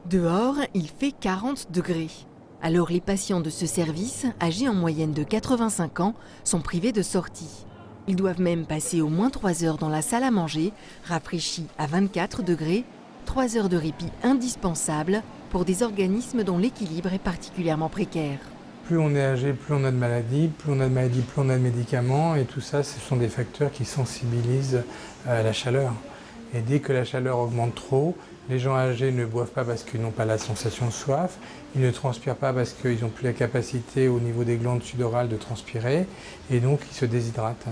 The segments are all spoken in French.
Dehors, il fait 40 degrés. Alors les patients de ce service, âgés en moyenne de 85 ans, sont privés de sortie. Ils doivent même passer au moins 3 heures dans la salle à manger, rafraîchie à 24 degrés, 3 heures de répit indispensables pour des organismes dont l'équilibre est particulièrement précaire. Plus on est âgé, plus on a de maladies, plus on a de médicaments, et tout ça, ce sont des facteurs qui sensibilisent à la chaleur. Et dès que la chaleur augmente trop, les gens âgés ne boivent pas parce qu'ils n'ont pas la sensation de soif, ils ne transpirent pas parce qu'ils n'ont plus la capacité au niveau des glandes sudorales de transpirer, et donc ils se déshydratent.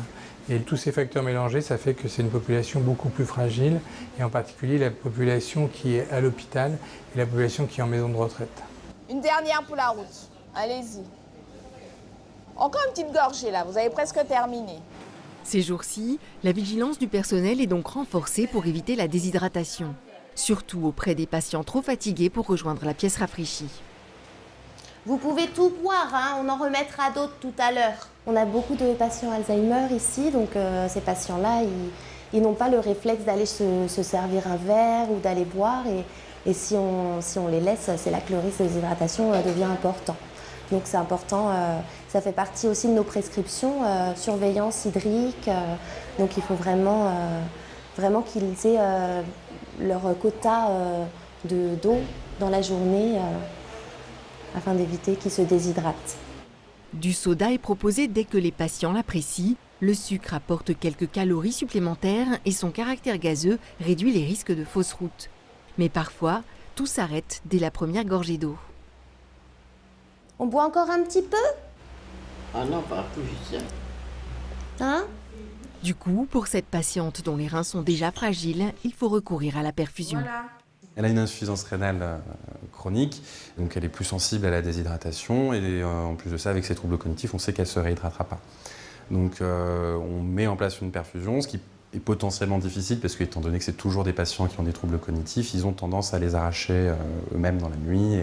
Et tous ces facteurs mélangés, ça fait que c'est une population beaucoup plus fragile, et en particulier la population qui est à l'hôpital et la population qui est en maison de retraite. Une dernière pour la route. Allez-y. Encore une petite gorgée là, vous avez presque terminé. Ces jours-ci, la vigilance du personnel est donc renforcée pour éviter la déshydratation. Surtout auprès des patients trop fatigués pour rejoindre la pièce rafraîchie. Vous pouvez tout boire, hein, on en remettra d'autres tout à l'heure. On a beaucoup de patients Alzheimer ici, donc ces patients-là, ils n'ont pas le réflexe d'aller se servir un verre ou d'aller boire. Et si on les laisse, c'est là que le risque de déshydratation devient important. Donc c'est important, ça fait partie aussi de nos prescriptions, surveillance hydrique. Donc il faut vraiment qu'ils aient leur quota d'eau dans la journée afin d'éviter qu'ils se déshydratent. Du soda est proposé dès que les patients l'apprécient. Le sucre apporte quelques calories supplémentaires et son caractère gazeux réduit les risques de fausse route. Mais parfois, tout s'arrête dès la première gorgée d'eau. On boit encore un petit peu? Ah non, pas plus. Hein? Du coup, pour cette patiente dont les reins sont déjà fragiles, il faut recourir à la perfusion. Voilà. Elle a une insuffisance rénale chronique, donc elle est plus sensible à la déshydratation et en plus de ça, avec ses troubles cognitifs, on sait qu'elle ne se réhydratera pas. Donc on met en place une perfusion, ce qui est potentiellement difficile parce qu'étant donné que c'est toujours des patients qui ont des troubles cognitifs, ils ont tendance à les arracher eux-mêmes dans la nuit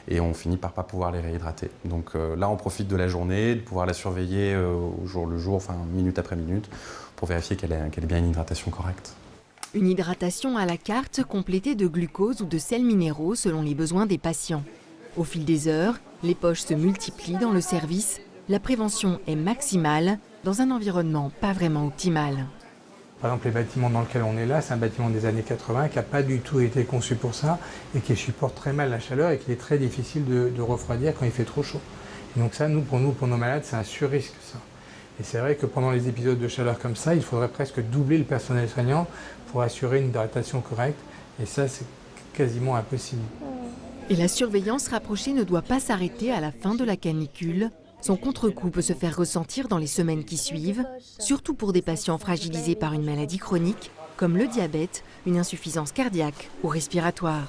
et on finit par ne pas pouvoir les réhydrater. Donc là, on profite de la journée, de pouvoir la surveiller au jour le jour, enfin minute après minute, pour vérifier qu'elle ait bien une hydratation correcte. Une hydratation à la carte complétée de glucose ou de sels minéraux selon les besoins des patients. Au fil des heures, les poches se multiplient dans le service. La prévention est maximale dans un environnement pas vraiment optimal. Par exemple, les bâtiments dans lesquels on est là, c'est un bâtiment des années 80 qui n'a pas du tout été conçu pour ça et qui supporte très mal la chaleur et qui est très difficile de refroidir quand il fait trop chaud. Et donc ça, pour nos malades, c'est un surrisque ça. Et c'est vrai que pendant les épisodes de chaleur comme ça, il faudrait presque doubler le personnel soignant pour assurer une hydratation correcte. Et ça, c'est quasiment impossible. Et la surveillance rapprochée ne doit pas s'arrêter à la fin de la canicule. Son contre-coup peut se faire ressentir dans les semaines qui suivent, surtout pour des patients fragilisés par une maladie chronique, comme le diabète, une insuffisance cardiaque ou respiratoire.